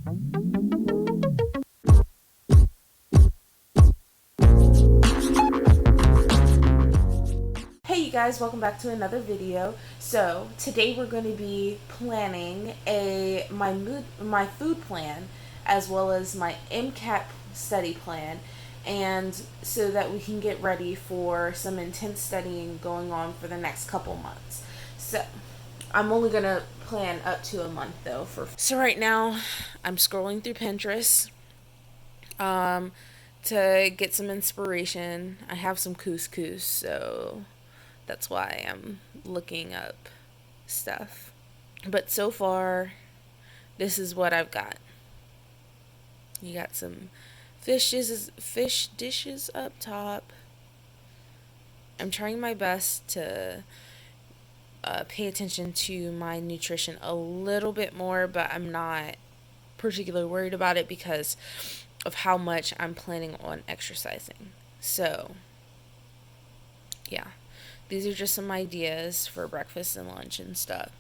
Hey you guys, welcome back to another video. So today we're going to be planning my food plan as well as my MCAT study plan, and so that we can get ready for some intense studying going on for the next couple months. So I'm only going to plan up to a month though. So right now I'm scrolling through Pinterest to get some inspiration. I have some couscous, so that's why I'm looking up stuff. But so far, this is what I've got. You got some fish dishes up top. I'm trying my best to pay attention to my nutrition a little bit more, but I'm not particularly worried about it because of how much I'm planning on exercising. So, yeah. These are just some ideas for breakfast and lunch and stuff.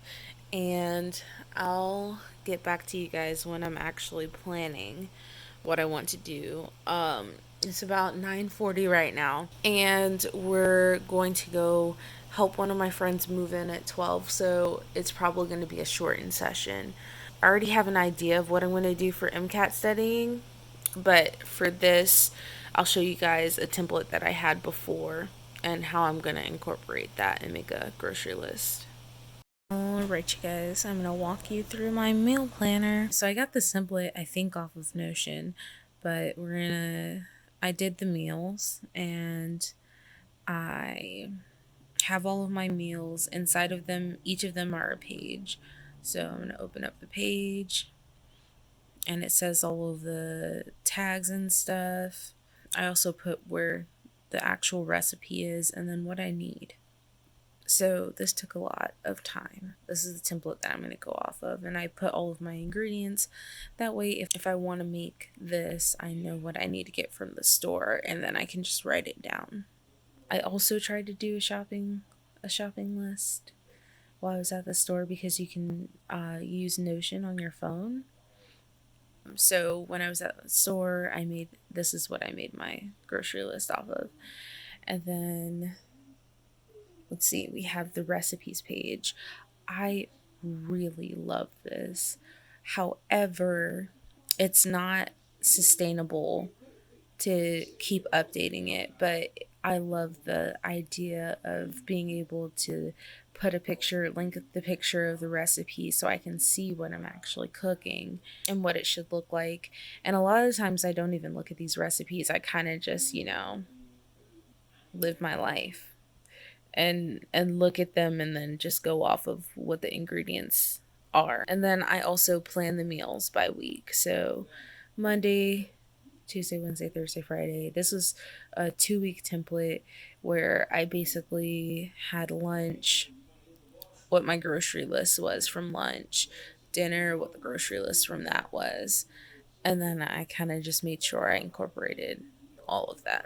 And I'll get back to you guys when I'm actually planning what I want to do. It's about 9:40 right now, and we're going to go help one of my friends move in at 12, so it's probably going to be a shortened session. I already have an idea of what I'm going to do for MCAT studying, but for this, I'll show you guys a template that I had before and how I'm going to incorporate that and make a grocery list. Alright, you guys, I'm going to walk you through my meal planner. So I got this template, I think, off of Notion, but I did the meals, and I have all of my meals inside of them. Each of them are a page. So I'm going to open up the page, and it says all of the tags and stuff. I also put where the actual recipe is and then what I need. So this took a lot of time. This is the template that I'm going to go off of, and I put all of my ingredients. That way, if I want to make this, I know what I need to get from the store, and then I can just write it down. I also tried to do a shopping list while I was at the store, because you can use Notion on your phone. So when I was at the store, this is what I made my grocery list off of. And then, let's see, we have the recipes page. I really love this. However, it's not sustainable to keep updating it, but I love the idea of being able to link the picture of the recipe so I can see what I'm actually cooking and what it should look like. And a lot of times I don't even look at these recipes. I kind of just, live my life and look at them and then just go off of what the ingredients are. And then I also plan the meals by week. So Monday, Tuesday, Wednesday, Thursday, Friday. This was a 2-week template where I basically had lunch, what my grocery list was from lunch, dinner, what the grocery list from that was, and then I kind of just made sure I incorporated all of that.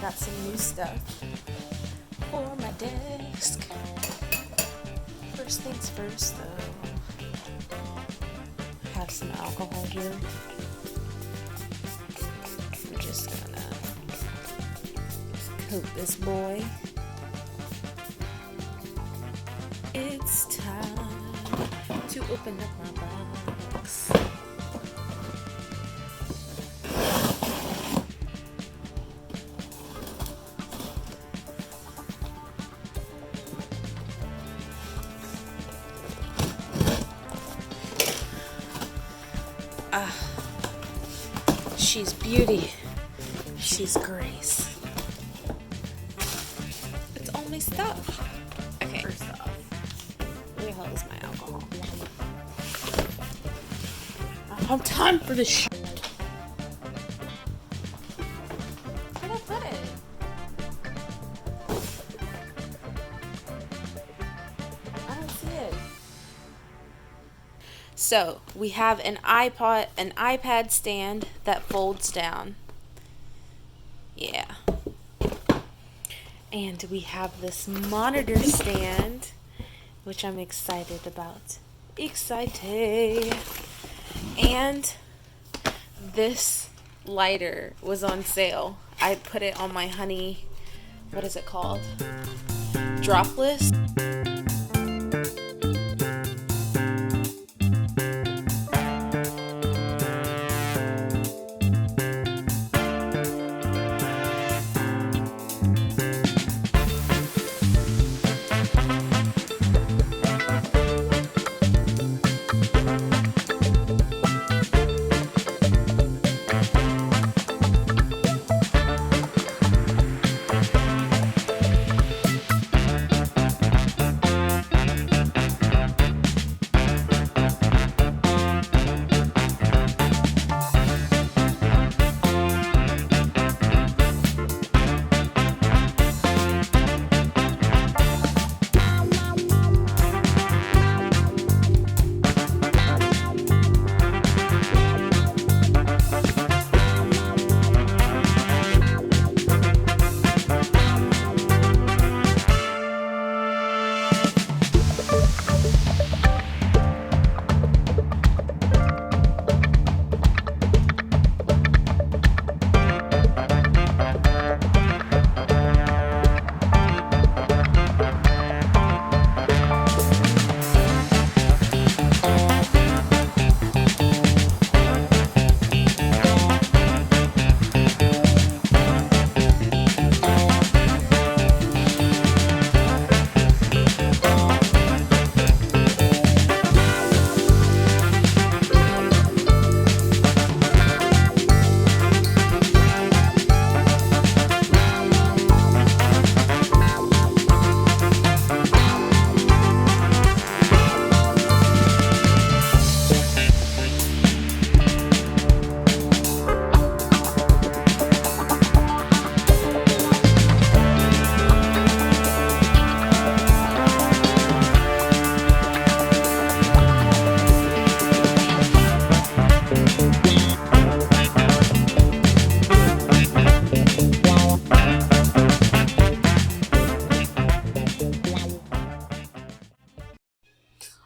got some new stuff for my desk. First things first, though, have some alcohol here. I'm just gonna coat this boy. It's time to open up my box. She's beauty. She's grace. It's all my stuff. Okay, first off, where the hell is my alcohol? I don't have time for this shit. Where'd I put it? I don't see it. So we have an iPad stand that folds down. Yeah. And we have this monitor stand, which I'm excited about. Excited. And this lighter was on sale. I put it on my Honey, what is it called? Drop list.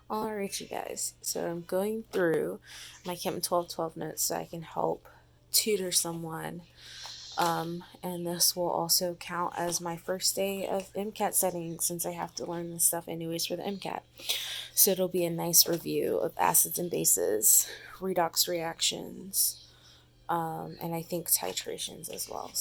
Alright, you guys, so I'm going through my Chem 1212 notes so I can help tutor someone, and this will also count as my first day of MCAT setting since I have to learn this stuff anyways for the MCAT. So it'll be a nice review of acids and bases, redox reactions, and I think titrations as well.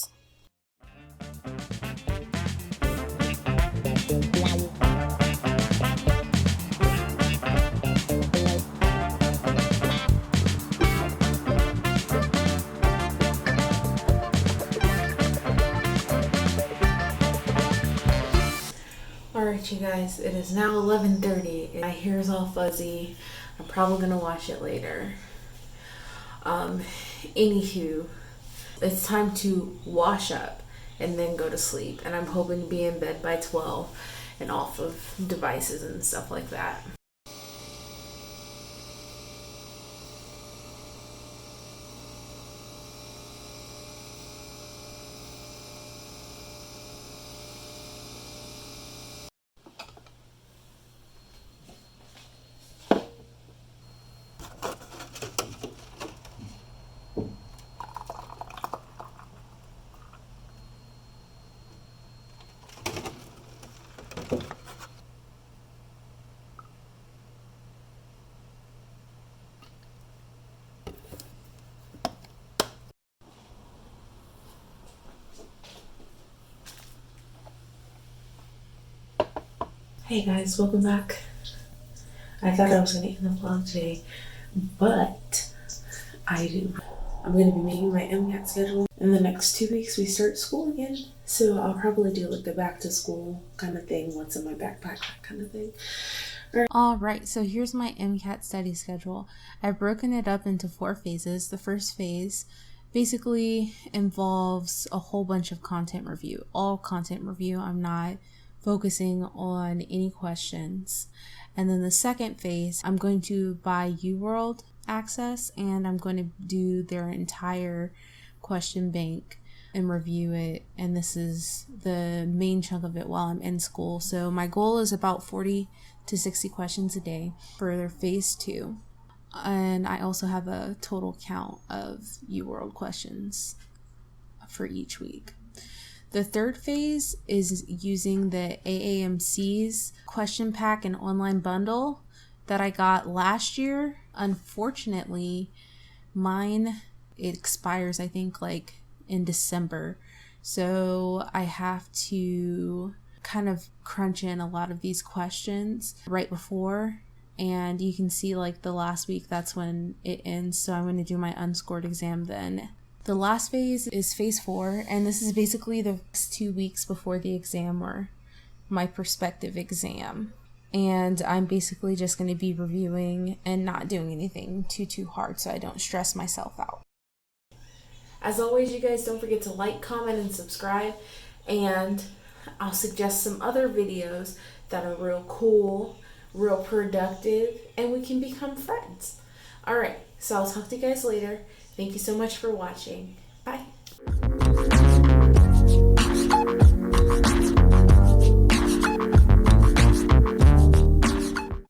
Alright, you guys, it is now 11:30. My hair is all fuzzy. I'm probably gonna wash it later. Anywho, it's time to wash up and then go to sleep. And I'm hoping to be in bed by 12 and off of devices and stuff like that. Hey guys, welcome back. I thought I was going to end the vlog today, but I'm going to be making my MCAT schedule. In the next 2 weeks, we start school again. So I'll probably do like the back to school kind of thing, what's in my backpack, that kind of thing. Alright, so here's my MCAT study schedule. I've broken it up into 4 phases. The first phase basically involves a whole bunch of content review. All content review. I'm not focusing on any questions. And then the second phase, I'm going to buy UWorld access and I'm going to do their entire question bank and review it. And this is the main chunk of it while I'm in school. So my goal is about 40 to 60 questions a day for phase 2. And I also have a total count of UWorld questions for each week. The third phase is using the AAMC's question pack and online bundle that I got last year. Unfortunately, mine, it expires, I think, like in December. So I have to kind of crunch in a lot of these questions right before. And you can see like the last week, that's when it ends. So I'm going to do my unscored exam then. The last phase is phase 4, and this is basically the 2 weeks before the exam or my prospective exam. And I'm basically just going to be reviewing and not doing anything too hard so I don't stress myself out. As always, you guys don't forget to like, comment, and subscribe. And I'll suggest some other videos that are real cool, real productive, and we can become friends. Alright, so I'll talk to you guys later. Thank you so much for watching.